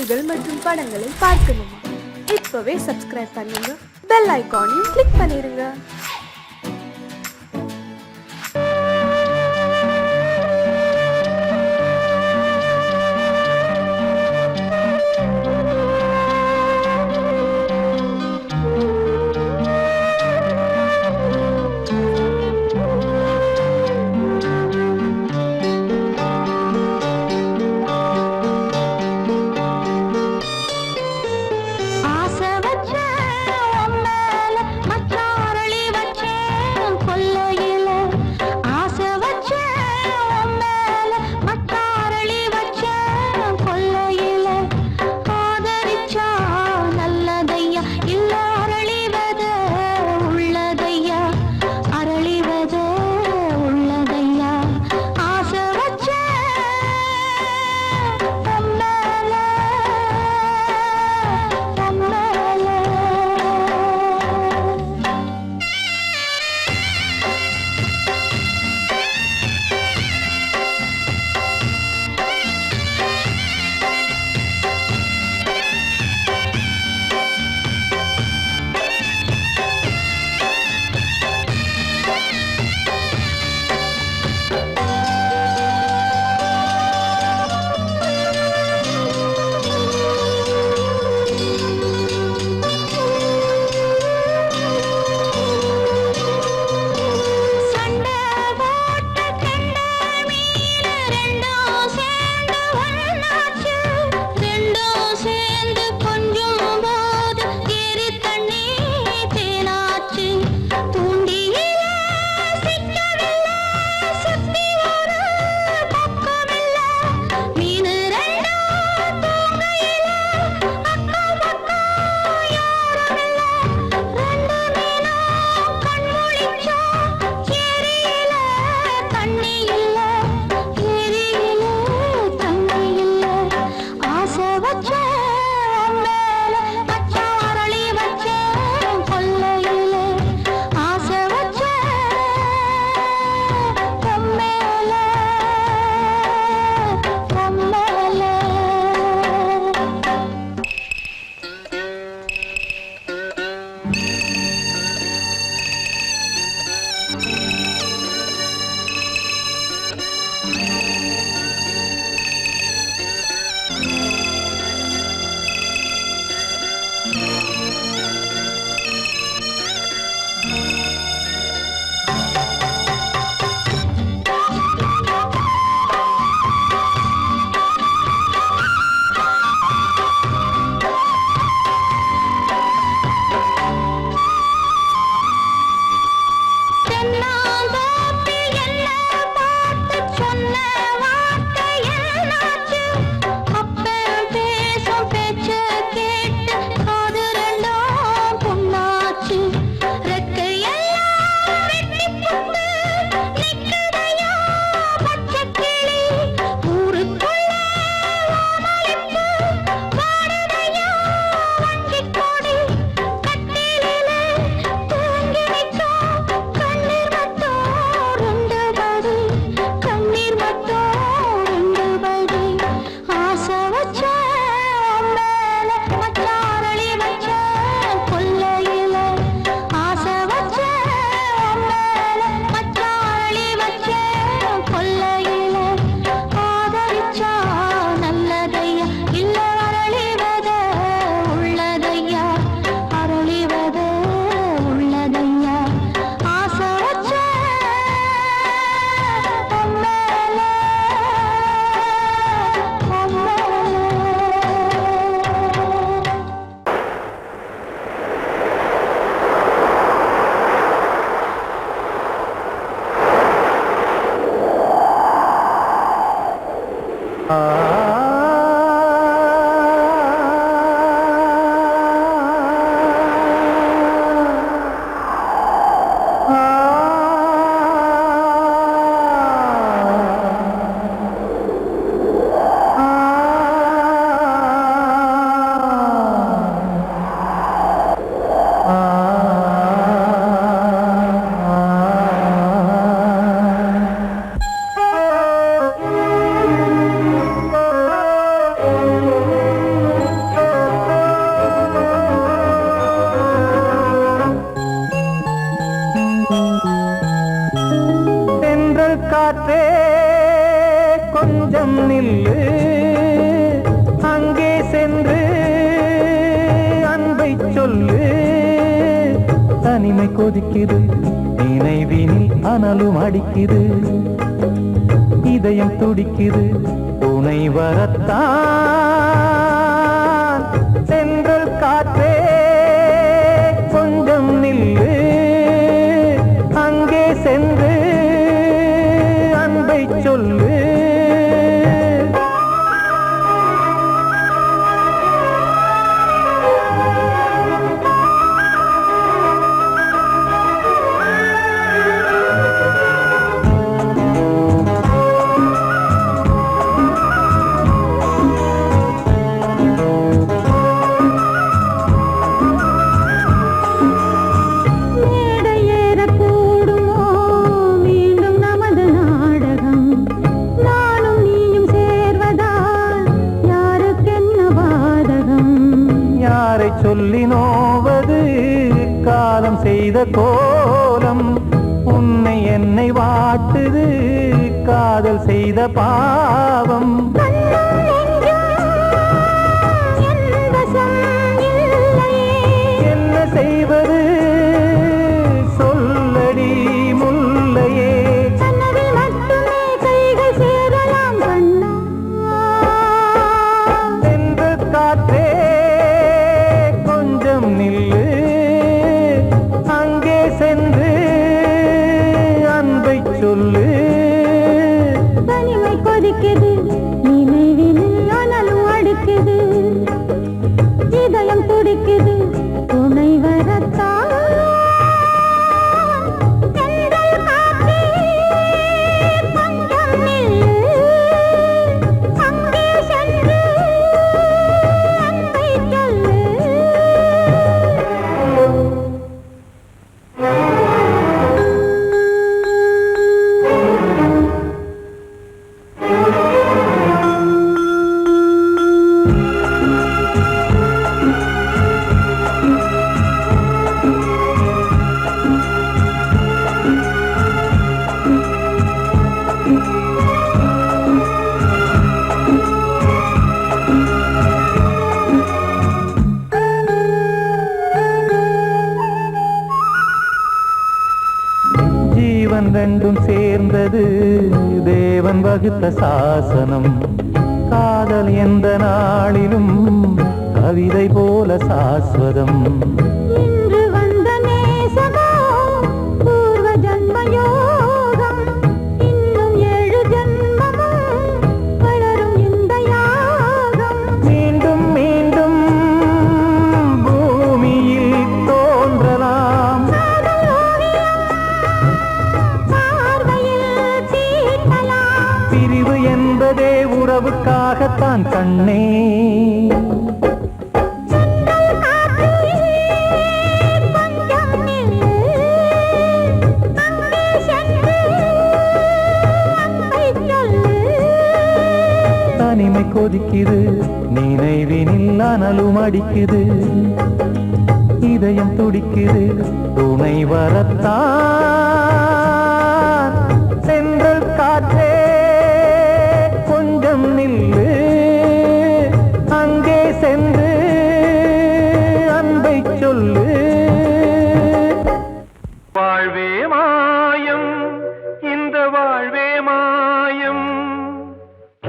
பாடல்கள் மற்றும் படங்களை பார்க்கணுமா? இப்பவே சப்ஸ்கிரைப் பண்ணுங்க, பெல் ஐகானையும் கிளிக் பண்ணிருங்க. தனிமை கொதிக்குது, நினைவினில் அனலும் அடிக்குது, இதயம் துடிக்குது, துணை வரத்தான். சென்றல் காற்றே கொஞ்சம் நில்லு, அங்கே சென்று அன்பை சொல்லு. சொல்லி நோவது காலம் செய்த கோலம், உன்னை என்னை வாட்டுது காதல் செய்த பாவம். என்ன செய்வது சொல்லடி முல்லையே, சென்று காற்றே நில்லு, அங்கே சென்று அன்பை சொல்லு. தனிமை கொதிக்குது, நினைவினில் அனலும் அடிக்குது, இதயம் துடிக்குது, துணை வரத்தான். ஜீவன் ரெண்டும் சேர்ந்தது தேவன் வகுத்த சாசனம், காதல் எந்த நாளிலும் கவிதை போல சாஸ்வதம். இன்று வந்த நேசமோ பூர்வ ஜன்ம யோகம், இன்னும் 7 ஜன்மமும் வளரும் இந்த யாகம். மீண்டும் மீண்டும் பூமியில் தோன்றலாம், பிரிவு என்பதே உறவுக்காகத்தான் கண்ணே. தனிமை கொதிக்குது, நினைவினில் அனலும் அடிக்குது, இதயம் துடிக்குது, துணை வரத்தான். சென்றல் காற்றே கொஞ்சம் நில்லு, அங்கே சென்று அன்பை சொல்லு. வாழ்வே மாயம், இந்த வாழ்வே மாயம்,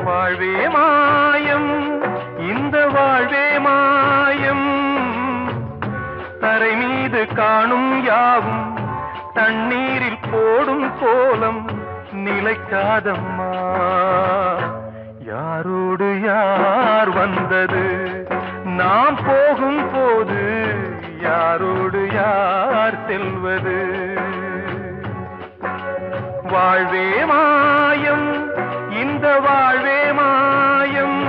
வாழ்வே மாயம், இந்த வாழ்வே மாயம். தரை மீது காணும் யாவும் தண்ணீரில் போடும் கோலம் நிலைக்காதம்மா. யாரோடு யார் வந்தது நாம் போகும் போது, யாரோடு யார் செல்வது. வாழ்வே மாயம், இந்த வாழ்வே மாயம்.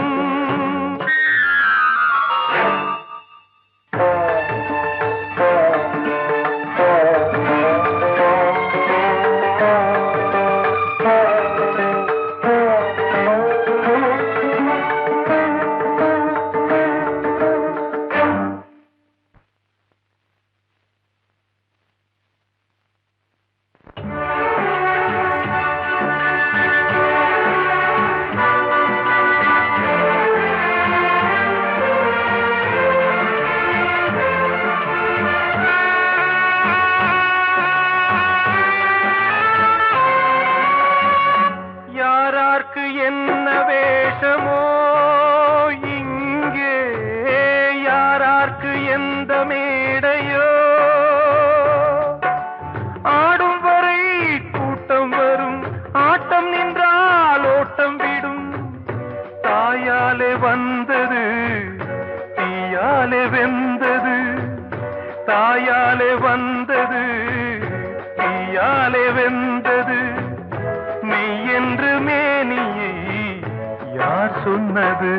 சொன்னது.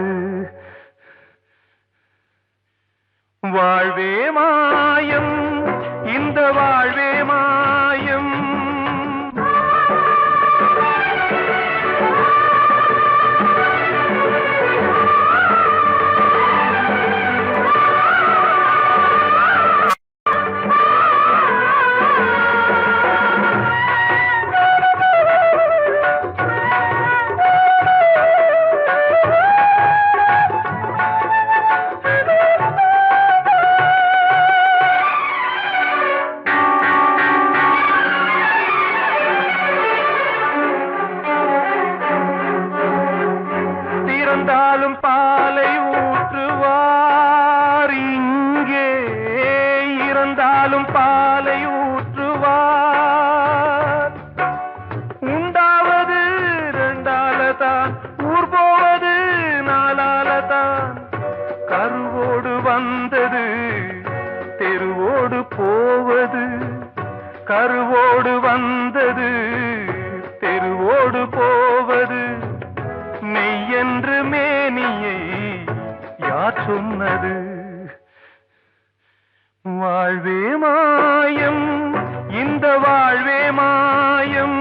வாழ்வே மாயம், இந்த வாழ்வே மாயம். இறந்தாலும் பாலை ஊற்றுவார் இங்கே, இறந்தாலும் பாலை ஊற்றுவார். உண்டாவது ரெண்டாலதான், ஊர் போவது நாலாலதான். கருவோடு வந்தது தெருவோடு போவது, கருவோடு வந்தது தெருவோடு போவது. மெய்யென்று மேனியை யார் சொன்னது? வாழ்வே மாயம், இந்த வாழ்வே மாயம்.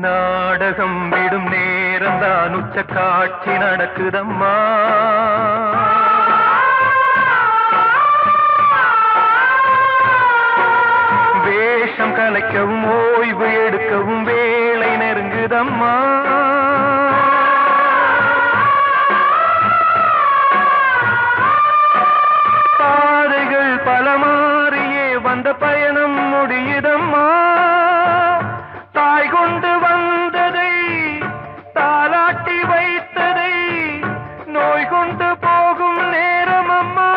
நாடகம் விடும் நேரம்தான் உச்ச காட்சி நடக்குதம்மா. வேஷம் கலைக்கவும் ஓய்வு எடுக்கவும் வேளை நெருங்குதம்மா. பாதைகள் பல மாறியே வந்த பயணம் முடியுதம்மா. தாய் கொண்டு வந்ததை தாலாட்டி வைத்ததை நோய் கொண்டு போகும் நேரம் அம்மா.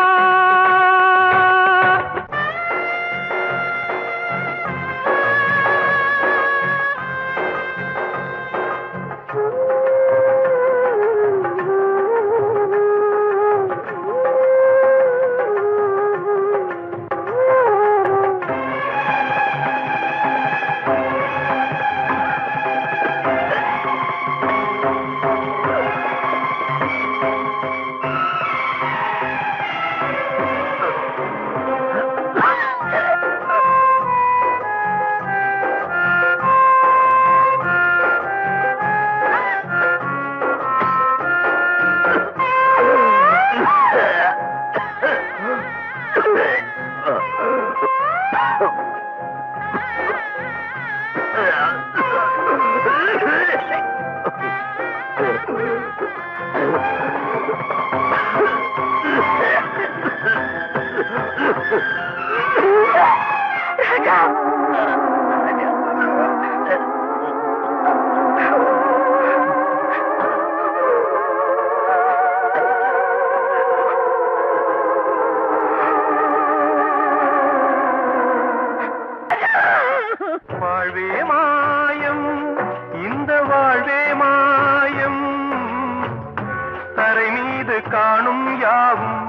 வாழ்வே மாயம், இந்த வாழ்வே மாயம். தரை மீது காணும் யாவும்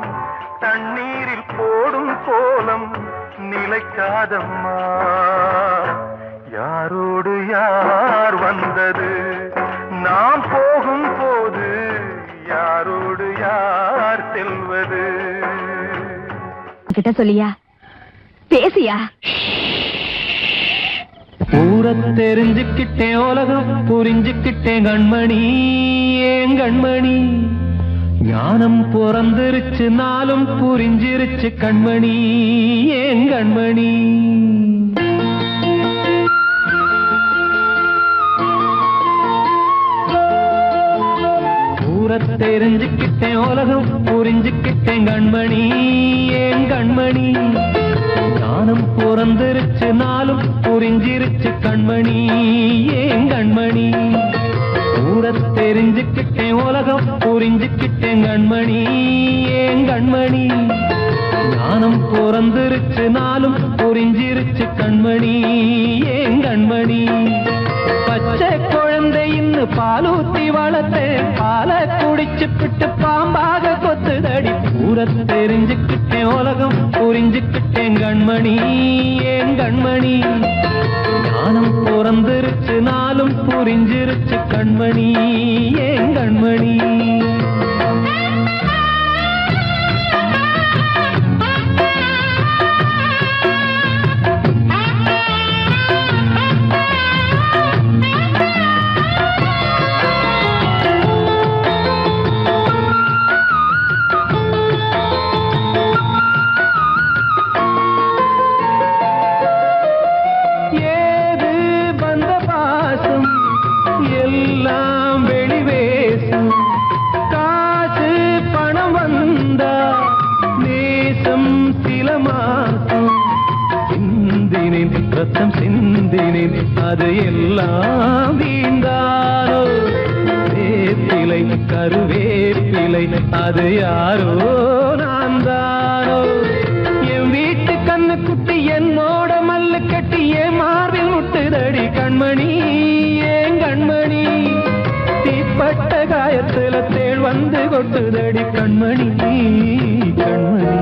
தண்ணீரில் போடும் கோலம் நிலைக்காதம்மா. யாரோடு யார் வந்தது நாம் போகும் போது, யாரோடு யார் செல்வது? கிட்ட சொல்லியா, பேசியா? ஊரை தெரிஞ்சுக்கிட்டேன், உலகம் புரிஞ்சுக்கிட்டேன் கண்மணி, ஏன் கண்மணி. ஞானம் பிறந்திருச்சு, நாளும் புரிஞ்சிருச்சு கண்மணி, ஏன் கண்மணி. ஊரை தெரிஞ்சுக்கிட்டேன் உலகம் புரிஞ்சுக்கிட்டேன் கண்மணி ஏன் கண்மணி ஞானம் பிறந்திருச்சு நாளும் புரிஞ்சிருச்சு கண்மணி ஏன் கண்மணி தெரிஞ்சுக்கிட்டேன் உலகம் புரிஞ்சுக்கிட்டேன் கண்மணி ஏன் கண்மணி ஞானம் பிறந்திருச்சு நாளும் புரிஞ்சிருச்சு கண்மணி ஏன் கண்மணி பச்சை குழந்தை இன்னும் பாலூத்தி வளர்த்து பால குடிச்சு பிட்டு பாம்பாக கொத்துதடி தெரிஞ்சுக்கிட்டேன் உலகம் புரிஞ்சுக்கிட்டேன் கண்மணி ஏன் கண்மணி ஞானம் பிறந்திருச்சு நாளும் புரிஞ்சிருச்சு கண்மணி ஏன் கண்மணி ரத்தம் சிந்தினேன் அது எல்லாம் வீந்தாரோ வேப்பிலை கருவேப்பிலை அது யாரோ நான் தானோ என் வீட்டு கண்ணு குட்டி என்னோட மல்லு கட்டி என் மார்பில் முட்டுதடி கண்மணி ஏன் கண்மணி தீப்பட்ட காயத்துல தேள் வந்து கொட்டுதடி கண்மணி கண்மணி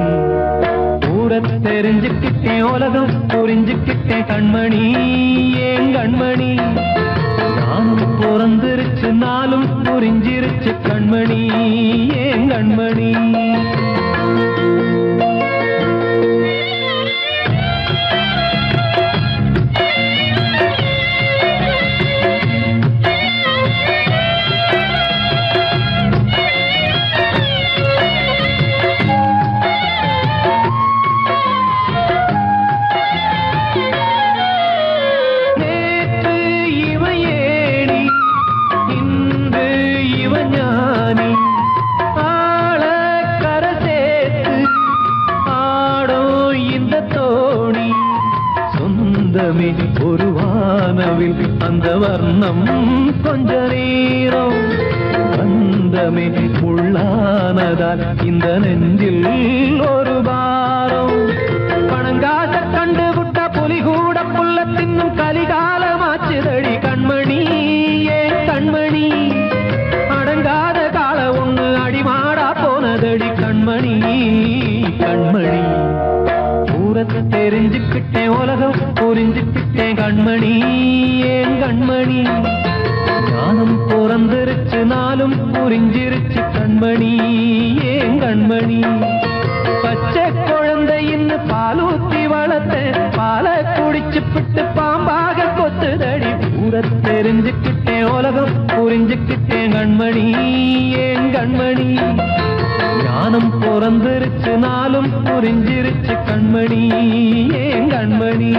தெரிஞ்சுக்கிட்டேன் உலகம் புரிஞ்சுக்கிட்டேன் கண்மணி ஏன் கண்மணி நானும் பிறந்திருச்சு நாளும் புரிஞ்சிருச்சு கண்மணி ஏன் கண்மணி ஒரு வானவில் அந்த வர்ணம் கொஞ்ச நேரம் வந்தமே உள்ளானதால் இந்த நெஞ்சில் ஒரு பாரம் பணங்காச கண்டு விட்ட புலி கூட புல்ல தின்னும் கலிகாலமாச்சுதடி கண்மணி ஏன் கண்மணி அடங்காத கால ஒண்ணு அடிமாடா போனதடி கண்மணி கண்மணி தெரிஞ்சுக்கிட்டேன் உலகம் புரிஞ்சுக்கிட்டேன் கண்மணி ஏன் கண்மணி ஞானம் பிறந்திருச்சு நாளும் புரிஞ்சிருச்சு கண்மணி ஏன் கண்மணி பச்சை குழந்தை இன்னும் பாலூத்தி வளர்த்த பால குடிச்சு பிட்டு பாம்பாக கொத்துதடி தெரிஞ்சுக்கிட்டேன் உலகம் புரிஞ்சுக்கிட்டேன் கண்மணி ஏன் கண்மணி ஞானம் பிறந்திருச்சு நாளும் புரிஞ்சிருச்சு கண்மணி ஏன் கண்மணி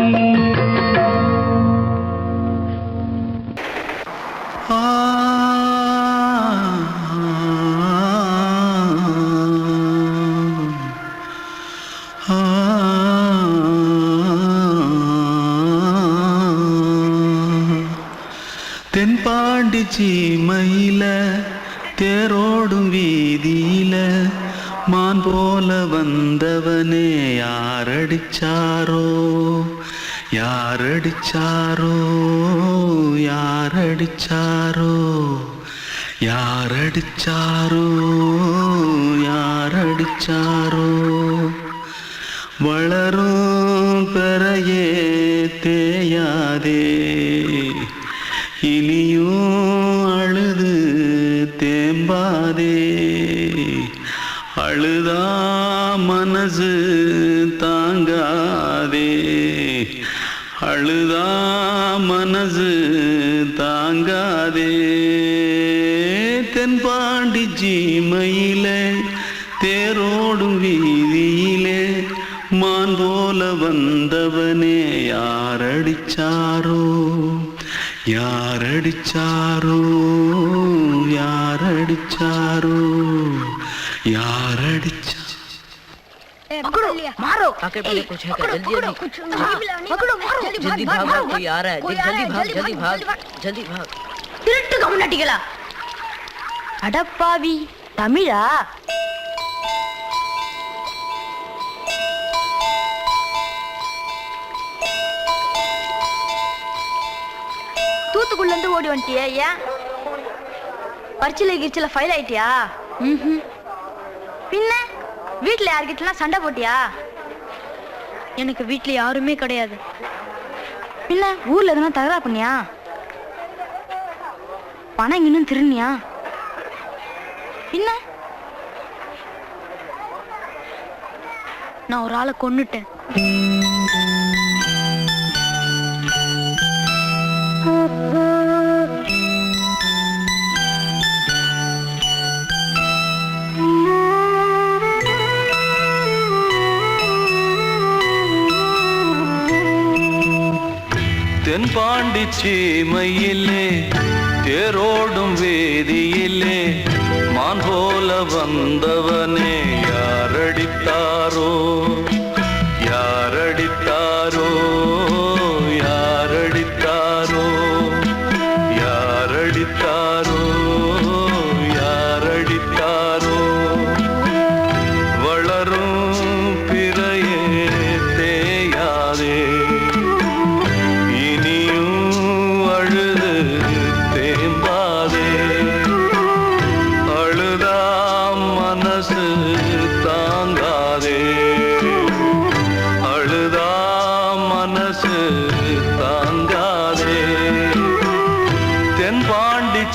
தென்பாண்டி சீமையில தேரோடும் வீதியில மான் போல வந்தவனே யாரடிச்சாரோ யாரடிச்சாரோ யாரடிச்சாரோ யாரடிச்சாரோ யாரடிச்சாரோ வளரும் பெறையே தேயாதே இனியும் அழுது தேம்பாதே அழுதா மனசு தாங்காதே அழுதா மனசு தாங்காதே தென்பாண்டி சீமையிலே தேரோடும் வீதியிலே மான் போல வந்தவனே யாரடிச்சாரோ யாரடிச்சாரோ யாரடிச்சாரோ யாரடிச்சா मारो आके पहले कुछ है क्या जल्दी जल्दी पकड़ो मारो जल्दी भाग कोई आ रहा है जल्दी भाग जल्दी भाग திருட்டு கம்முனட்டிகளா அடப்பாவி தமிழா தூத்துக்குள்ள இருந்து ஓடி வந்துட்டியா ஏன் பரிச்சையில கிரிச்சில ஃபைல் ஆயிட்டியா பின்ன வீட்டுல யார்கிட்டலாம் சண்டை போட்டியா எனக்கு வீட்டுல யாருமே கிடையாது பின்ன ஊர்ல எதுனா தகராறு பண்ணியா பணம் இன்னும் திருநியா பின்ன நான் ஒரு ஆளை கொன்னுட்டேன் தென்பாண்டி சீமையிலே தேரோடும் வேதியிலே மான் போல வந்தவனே யாரடித்தாரோ யாரடித்தாரோ யாரடித்தாரோ யாரடித்தாரோ யாரடித்தாரோ வளரும் பிறையே தேயாதே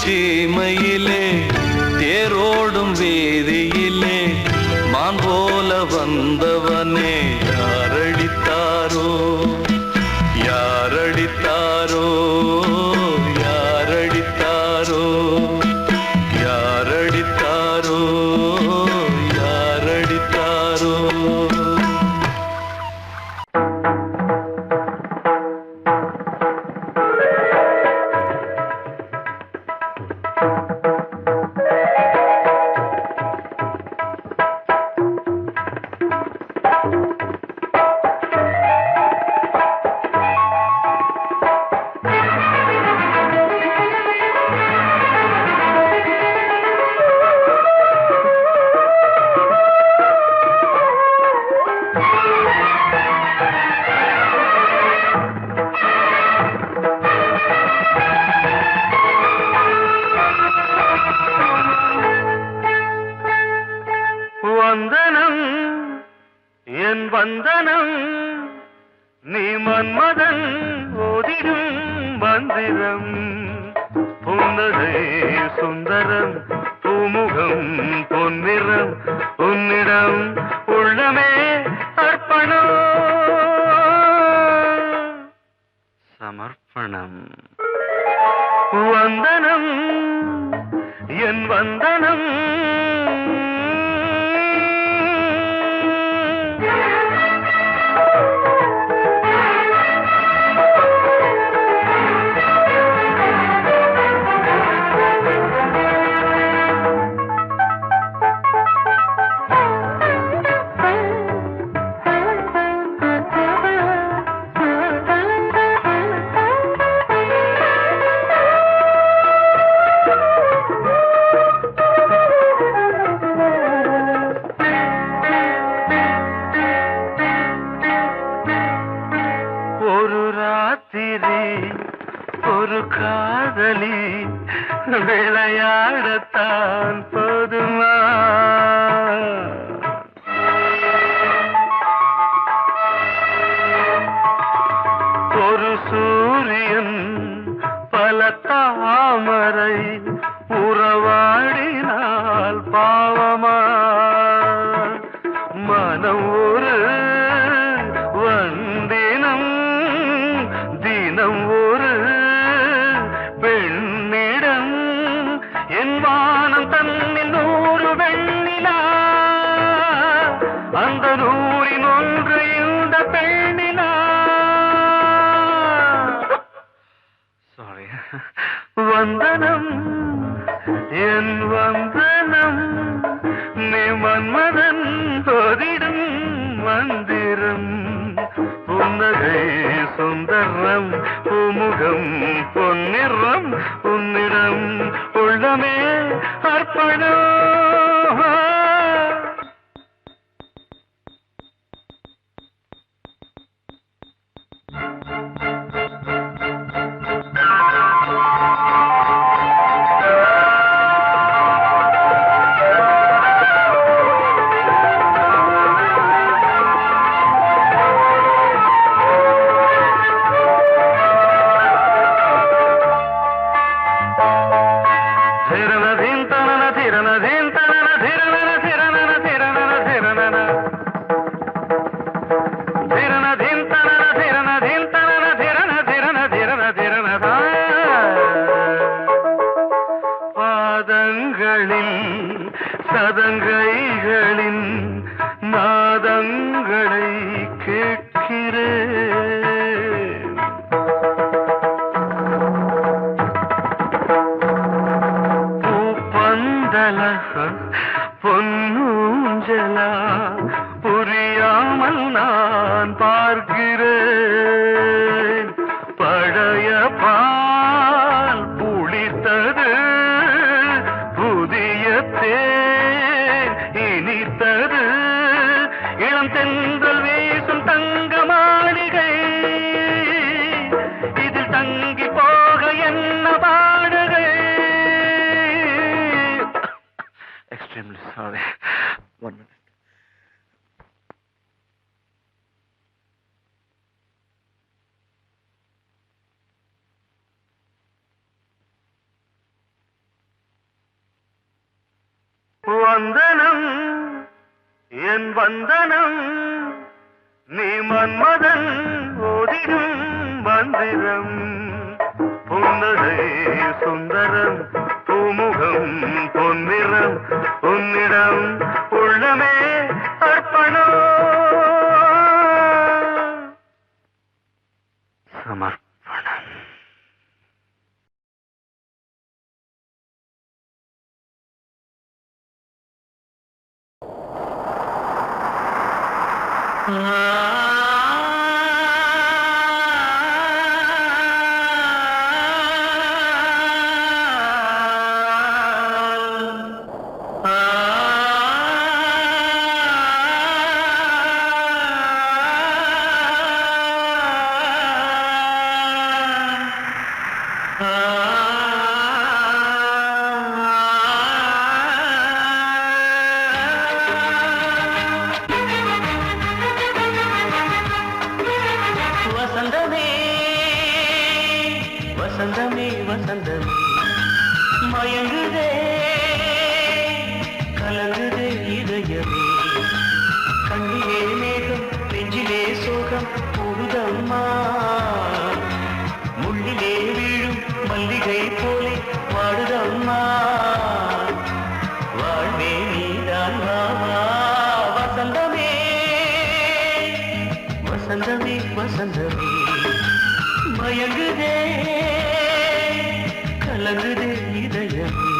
சீமையிலே தேரோடும் வேதியிலே மான் போல வந்தவனே யாரடித்தாரோ யாரடித்தாரோ யாரடித்தாரோ யாரடித்தாரோ யாரடித்தாரோ வந்தனம் என் வந்தனம் நீ மன்மதன் ஓதிடும் மந்திரம் புன்னகை சுந்தரம் பூமுகம் பொன்னிறம் உன்னிடம் உள்ளமே அர்ப்பணம் சமர்ப்பணம் வந்தனம் என் வந்தனம் ஒரு காதலி விளையாடத்தான் போதுமா ஒரு சூரியன் பல தாமரை உறவாடினால் பாவமா மனம் ஒரு வந்தினம் தினம் ஒரு பெண்ணிடம் என் வானம் தன்னில் 100 வெண்ணிலா அந்த 100இன் ஒன்று இந்த பெண்ணிலா சாரி வந்தனம் என் வந்தனம் நீ மன்மதன் போதிடும் மந்திரம் புன்னகை சுந்தரம் பூமுகம் பொன்னிறம் உன்னிடம் உள்ளமே அர்ப்பணம் சதங்கைகளின் நாதங்களை கேட்கிறேன் பூப்பந்தல பொன்னூஞ்சலா புரியாமல் நான் பார்க்கிறேன் பழைய பால் புளித்தது புதிய தேன் இனித்தது இளம் தென்றல் வீசும் தங்க மாளிகை இதில் தங்கி போக என்ன பாடுகை எக்ஸ்ட்ரீம்லி சாரி 1 minute வந்தனம் என் வந்தனம் நீ மன்மதன் ஓதிடும் மந்திரம் புன்னகை சுந்தரம் பூமுகம் பொன்னிறம் உன்னிடம் உள்ளமே அர்ப்பணம் சமர்ப்பணம் வசந்தமே வசந்தமே வசந்தமே மயங்குதே கலங்குதே இதயமே கண்ணிலே மேகம் நெஞ்சிலே சோகம் புதுதம்மா முள்ளிலே வீழும் மல்லிகை போலே வாடுதம்மா வாழ்வே நீதான் வாவா வசந்தமே வசந்தமே வசந்தமே மயங்குதே கலங்குதே இதயமே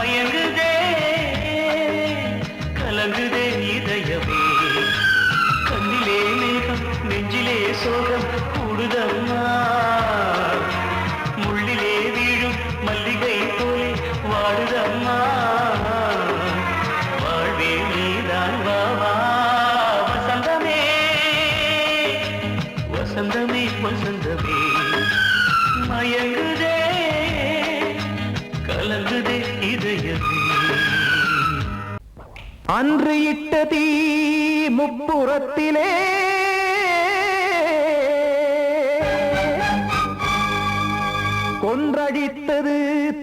மயங்குதே கலங்குதே இதயமே கண்ணிலே மேகம் நெஞ்சிலே சோகம் கூடுதம்மா முள்ளிலே வீழும் மல்லிகை போலே வாடுதம்மா வாழ்வே நீதான் வாவா வசந்தமே வசந்தமே வசந்தமே மயங்குதே கலங்குதே இதயமே அன்று இட்ட தீ முப்புறத்திலே கொன்றடித்தது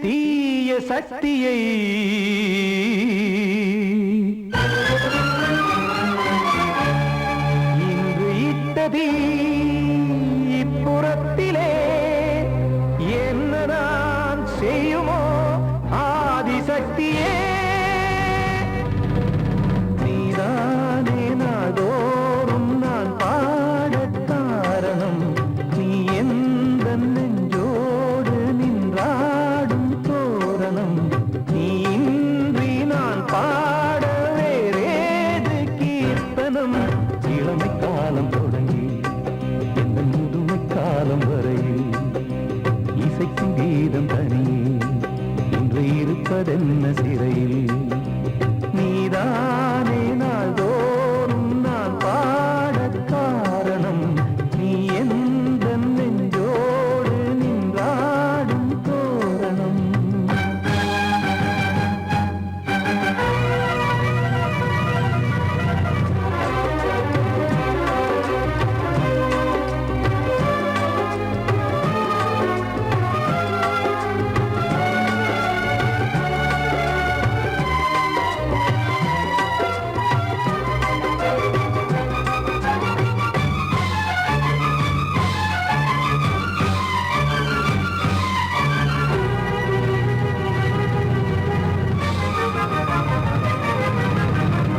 தீய சக்தியை இன்று இட்ட தீ இப்புறத்திலே என்ன நான் செய்யுமோ ஆதிசக்தியே நீதானே நாடோறும் நான் பாடக் காரணம் நீ எந்த நெஞ்சோடு நின்றாடும் தோரணம் நீ இன்றி நான் பாட வேறேது கீர்த்தனம் இளமை காலம் தொடங்கி எந்த முதுமை காலம் வரையில் இசைக்கும் கீதம் தனியே இன்று இருப்பதென்ன சிறையில் நீதானே நாள்தோறும் நான் பாடக் காரணம் நீ எந்த நெஞ்சோடு நின்றாடும் தோரணம்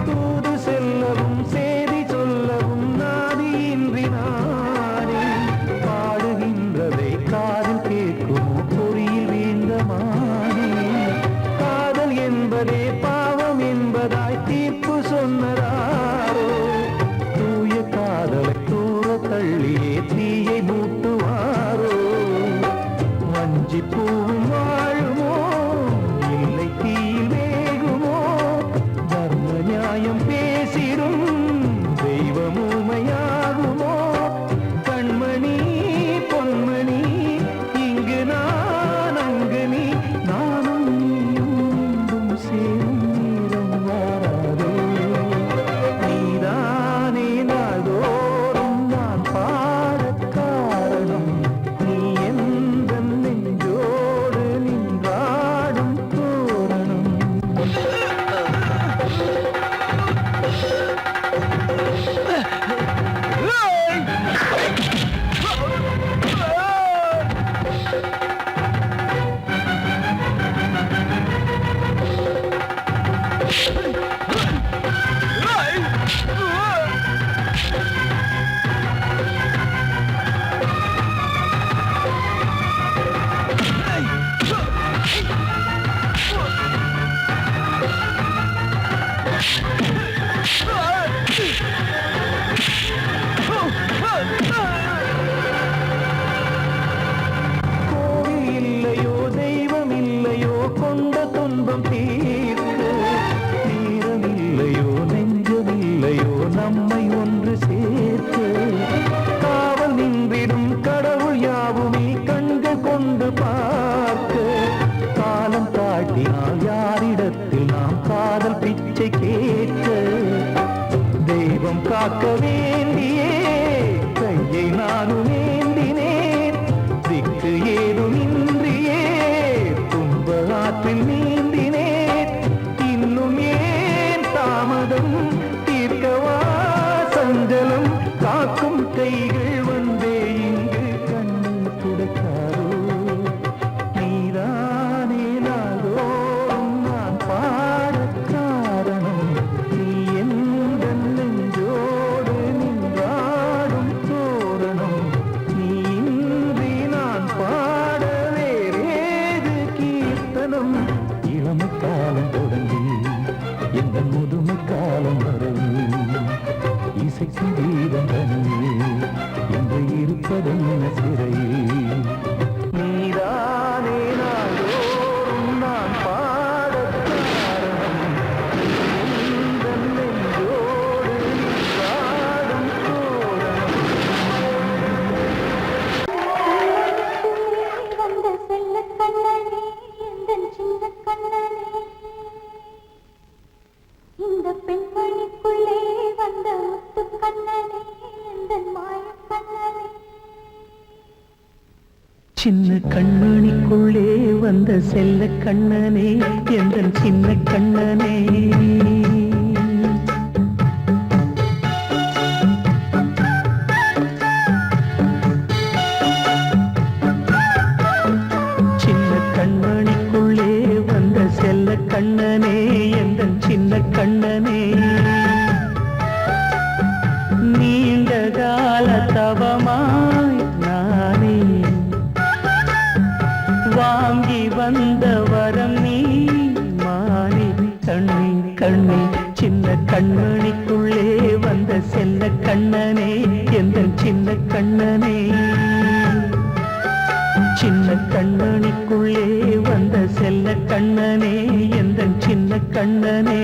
தூது செல்லவும் சேதி சொல்லவும் நாதியின்றி நானே பாடுகின்றதை காதில் கேட்குமோ பொறியில் வீழ்ந்த மானே காதல் என்பதே பாவம் என்பதாய் தீர்ப்பு சொன்னதாரோ தூய காதலை தூர தள்ளியே தீயை மூட்டுவாரோ வஞ்சி பூவும் வாழுமோ இல்லை தீயில் வேகுமோ தர்ம நியாயம் பேசிடும் தெய்வம் ஊமையாகுமோ கண்மணி பொன்மணி இங்கு நான் அங்கு நீ நானும் நீயும் மீண்டும் சேரும் நேரம் வாராதோ நீதானே நாள்தோறும் நான் பாடக் காரணம் நீ எந்த நெஞ்சோடு நின்றாடும் தோரணம் கோவில் இல்லையோ தெய்வம் இல்லையோ கொண்ட துன்பம் தீர்க்க நேரம் இல்லையோ நெஞ்சமில்லையோ நம்மை ஒன்று சேர்க்க காவல் நின்றிடும் கடவுள் யாவுமே கண்கள் கொண்டு பார்க்க காலம் காட்டினால் யாரிடத்தில் நாம் காதல் பிச்சை கேட்க தெய்வம் காக்க வேண்டியே கையை நானும் ஏந்தினேன் திக்கு ஏதும் இன்றியே துன்ப ஆற்றில் நீந்தினேன் இன்னும் ஏன் தாமதம் தீர்க்கவா சஞ்சலம் காக்கும் கைகள் வந்தே இங்கு கண்ணீர் துடைக்காரோ நீதானே நாள்தோறும் நான் பாடக் காரணம் நீ எந்த நெஞ்சோடு நின்றாடும் தோரணம் நீ இன்றி நான் பாட வேறேது கீர்த்தனம் காலம் தொடங்கி எந்த முதுமை காலம் வரையில் இசைக்கும் கீதம் தனியே என்று இருப்பதென்ன சிறையில் நீதானே நாள்தோறும் நான் பாடக் காரணம் உந்தன் நெஞ்சோடு நீராடும் தோரணம் வந்த செல்ல கண்ணனே எந்தன் சின்ன கண்ணனே இந்த பெண்மணிக்குள்ளே வந்த முத்து கண்ணனே எந்தன் மாய கண்ணனே சின்ன கண்மணிக்குள்ளே வந்த செல்ல கண்ணனே எந்தன் சின்ன கண்ணனே சின்ன கண்மணிக்குள்ளே வந்த செல்ல கண்ணனே எந்தன் சின்ன கண்ணனே நீண்ட கால தவமாய் நானே வாங்கி வந்த வரம் நீ மாறி கண்ணே கண்ணே சின்ன கண்மணிக்குள்ளே வந்த செல்ல கண்ணனே எந்தன் சின்ன கண்ணனே சின்ன கண்மணிக்குள்ளே வந்த செல்ல கண்ணனே எந்தன் சின்ன கண்ணனே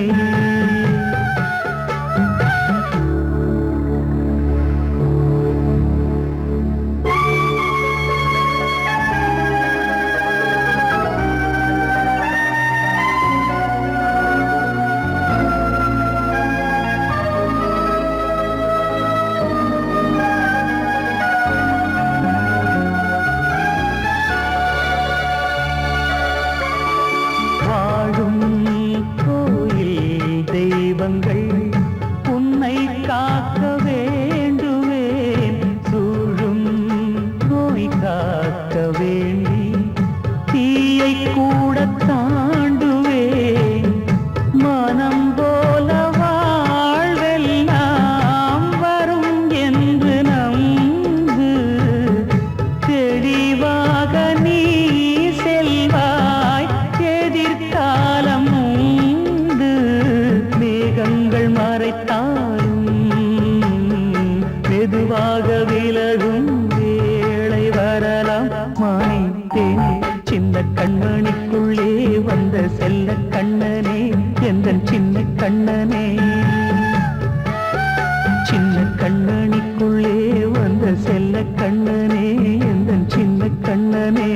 வாழும் கோயில் தெய்வங்கள் உன்னை காக்க வேண்டுவேன் சூழும் நோய் காக்க வேண்டி தீயை கூட தாண்டுவேன் மனம் போல வாழ்வெல்லாம் வரும் என்று நம்பு தெளிவாக நீ செல்வாய் எதிர்காலம் உண்டு மேகங்கள் மறைத்தாலும் மெதுவாக விலகும் வேளை வரலாம் மானித்தேனே சின்ன கண்மணிக்குள்ளே வந்த செல்ல கண்ணனே எந்தன் சின்ன கண்ணனே சின்ன கண்ணனிக்குள்ளே வந்த செல்ல கண்ணனே எந்தன் சின்ன கண்ணனே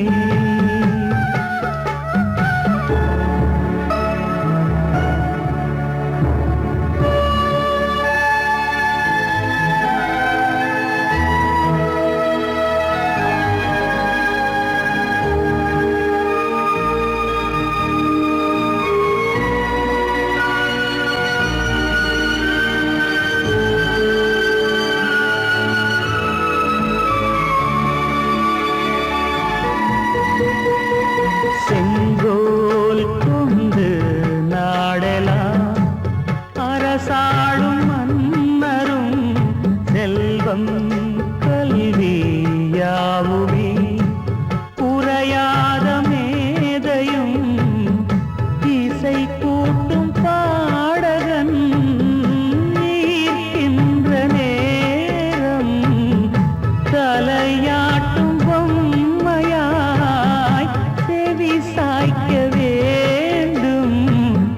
செங்கோல் கொண்டு நாடெல்லாம் அரசாளும் மன்னரும் செல்வம் கல்வி யாவுமே உரையாத மேதையும் இசை கூட்டும் பாடகன் ஈர்க்கின்ற நேரம் தலையாட்டும் பொம்மையாய் செவி சாய்க்க வேண்டும்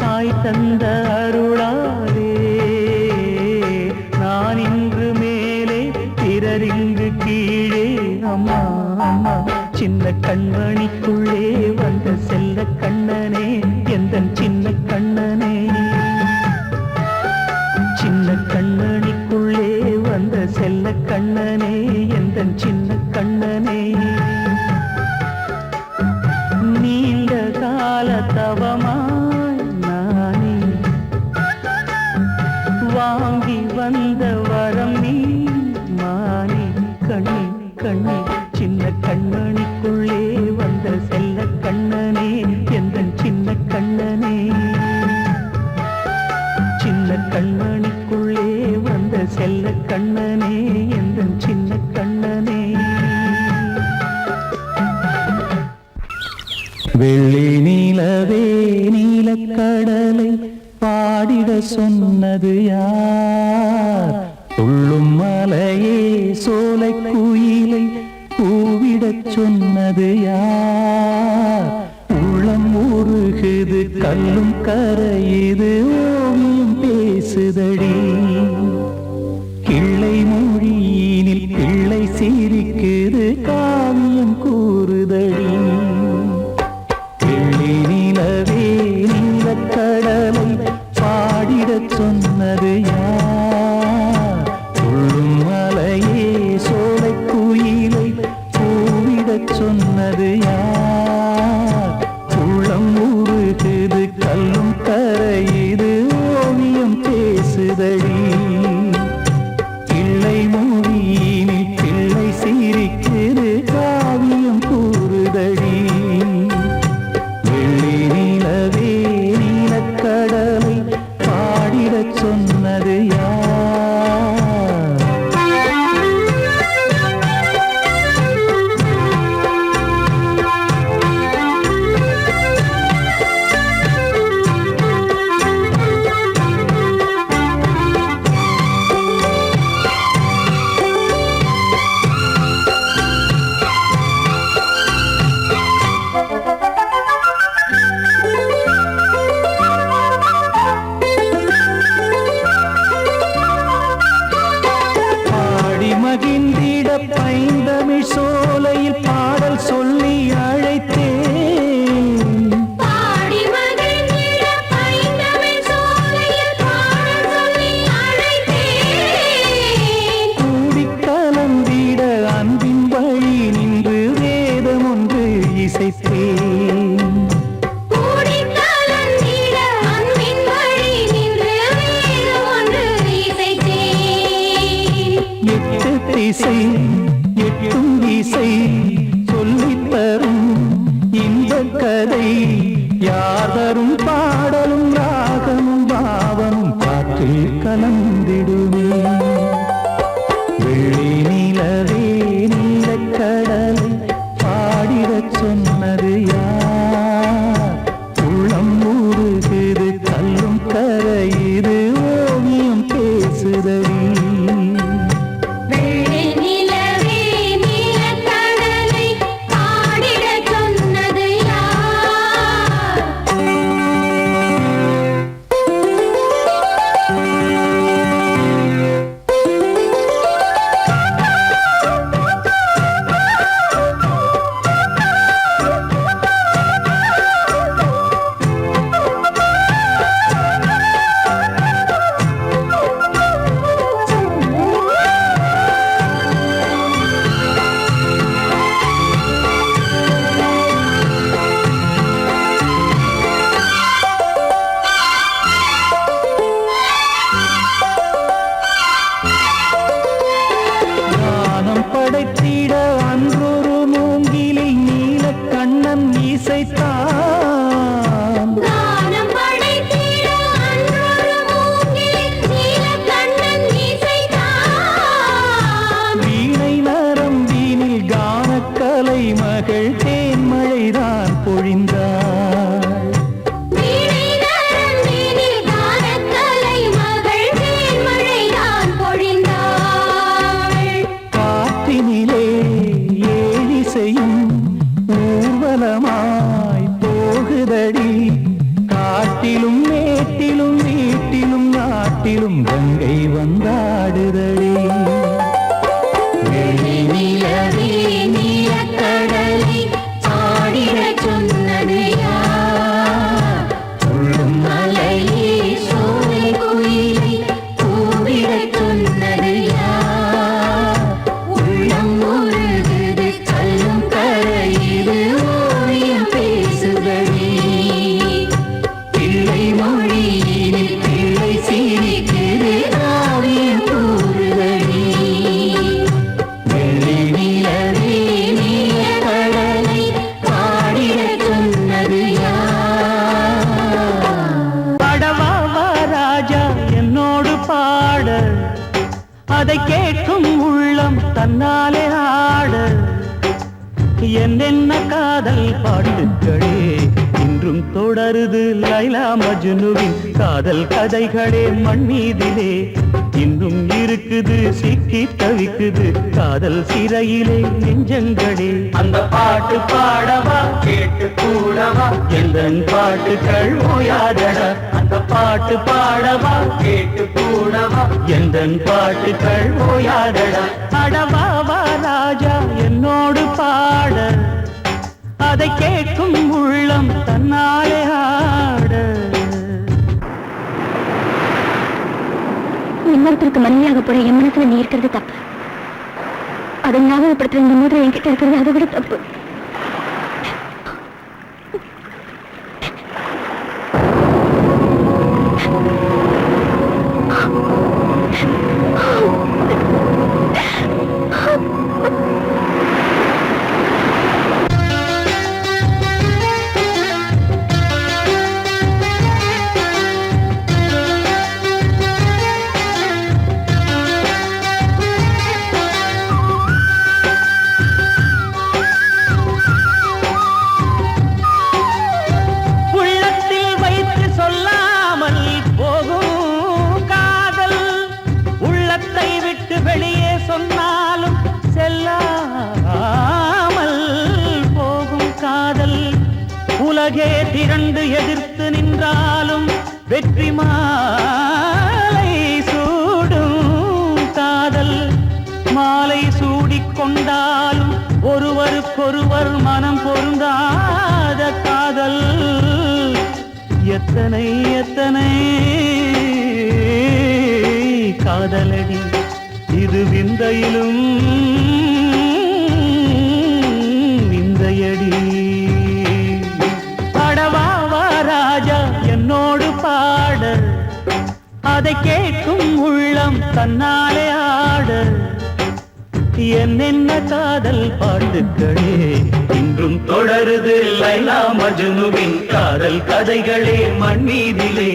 தாய் தந்த அருளாலே நான் இன்று மேலே பிறரிங்கு கீழே அம்மா அம்மா சின்ன கண்மணிக்குள்ளே வந்த செல்ல கண்ணனே எந்தன் சின்ன கண்ணனே சின்ன கண்ணனிக்குள்ளே வந்த செல்ல கண்ணனே எந்தன் சின்ன கண்ணனே நீண்ட கால தவமாய் நானே வாங்கி வந்த வரம் நீ மானே கண்ணே கண்ணே சின்ன கண்ணனிக்குள்ளே வந்த செல்ல கண்ணனே எந்தன் சின்ன கண்ணனே சின்ன கண்ணனிக்குள்ளே வந்த செல்ல கண்ணனே எந்தன் சின்ன கண்ணனே வெள்ளி நிலவே நீ நீலக்கடலை பாடிட சொன்னது யார்? துள்ளும் மலையே சோலை குயிலை பூவிடச் சொன்னது யார்? உள்ளம் உருகுது கல்லும் கரையுது ஓவியம் பேசுதடி. கிள்ளை மொழியினில் பிள்ளை சிரிக்குது காவியம் கூறுதடி. வெள்ளி நிலவே நீலக்கடலை பாடிடச் சொன்னது யார்? துள்ளும் மலையே சோலை குயிலை பூவிடச் சொன்னது யார்? உள்ளம் உருகுது கல்லும் கரையுது ஓவியம் பேசுதடி. கிள்ளை மொழியினில் பிள்ளை சிரிக்குது காவியம் கூறுதடி. வெள்ளி நிலவே நீலக்கடலை பாடிடச் சொன்னது யார்? மகிழ்ந்திட பைந்தமிழ் சோலையில் பாடல் சொல்லி அழைத்தேன். பாடி மகிழ்ந்திட பைந்தமிழ் சோலையில் பாடல் சொல்லி அழைத்தேன். கூடி கலந்திட அன்பின் வழி நின்று வேதம் ஒன்று இசைத்தேன். கூடி கலந்திட அன்பின் வழி நின்று வேதம் ஒன்று இசைத்தேன். எட்டு திசை எட்டும் இசை சொல்லித் தரும் இந்த கதை யார் தரும் பாடலும் ராகமும் பாவமும் காற்றில் கலந்திடுமே. வெள்ளி நிலவே நீலக்கடலை பாடிடச் சொன்னது யார்? உள்ளம் உருகுது கல்லும் கரையுது ஓவியம் பேசுதடி. வெள்ளி நிலவே நீலக்கடலை பாடிடச் சொன்னது யார்? ஞானம் படைத்திட அன்றொரு மூங்கிலில் நீலக்கண்ணன் இசைத்தான். கானம் படைத்திட அன்றொரு மூங்கில் நீலக்கண்ணன் இசைத்தான். வீணை நரம்பினில் கானக்கலை மகள் தேன்மழைதான் பொழிந்தாள். வீணை நரம்பினில் கானக்கலை மகள் தேன்மழைதான் பொழிந்தாள். காற்றினிலே ஏழிசையும் ஊர்வலமாய் போகுதடி. காட்டிலும் மேட்டிலும் வீட்டிலும் நாட்டிலும் கங்கை வந்தாடுதடி. வெள்ளி நிலவே நீலக்கடலை பாடிடச் சொன்னது யார்? துள்ளும் மலையே சோலை குயிலை பூவிடச் சொன்னது யார்? உள்ளம் உருகுது கல்லும் கரையுது ஓவியம் பேசுதடி. பிள்ளை மொழியினில் பிள்ளை சிரிக்குது காவியம் கூறுதடி. வெள்ளி நிலவே நீலக்கடலை பாடிடச் சொன்னது யார்? பாடவா வா ராஜா என்னோடு பாட, அதை கேட்கும் உள்ளம் தன்னாலே ஆட. என்னென்ன காதல் பாட்டுக்களே இன்று இன்றும் தொடருது லைலா மஜ்னுவின் காதல் கதைகளே மண் மீதிலே. இன்னும் இருக்குது சிக்கி தவிக்குது காதல் சிறையிலே நெஞ்சங்களே. அந்த பாட்டு பாடவா கேட்டு கூடவா எந்தன் பாட்டுகள் ஓயாதடா. அந்த பாட்டு பாடவா கேட்டு கூடவா எந்தன் பாட்டுகள் ஓயாதடா. அடவாவா ராஜா என்னோடு பாட அதை கேட்கும் உள்ளம் தன்னாலே ஆட. இன்னொருத்தருக்கு மனைவியாக போற என் மனசுல நீ இருக்கிறது தப்பு. அதை ஞாபகப்படுத்துற இந்த மோதிரம் என்கிட்ட இருக்கிறது அதை விட தப்பு. உலகே திரண்டு எதிர்த்து நின்றாலும் வெற்றி மாலை சூடும் காதல். மாலை சூடிக்கொண்டாலும் ஒருவருக்கொருவர் மனம் பொருந்தாத காதல். எத்தனை எத்தனை காதலடி இது விந்தையிலும் விந்தையடி. ராஜா என்னோடு பாட அதை கேட்கும் உள்ளம் தன்னாலே ஆட. என்னென்ன காதல் பாட்டுகளே இன்றும் தொடருது லைலா மஜ்னுவின் காதல் கதைகளே மண் மீதிலே.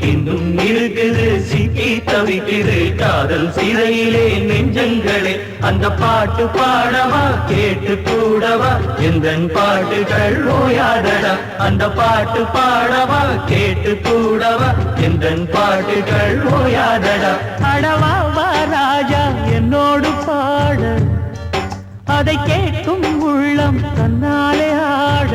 இன்னும் இருக்குது சிக்கி தவிக்குது காதல் சிறையிலே நெஞ்சங்களே. அந்த பாட்டு பாடவா கேட்டு கூடவா எந்தன் பாட்டுகள் ஓயாதடா. அந்த பாட்டு பாடவா கேட்டு கூடவா எந்தன் பாட்டுகள் ஓயாதடா. அடவாவா ராஜா என்னோடு பாட அதை கேட்கும் உள்ளம் தன்னாலே ஆட.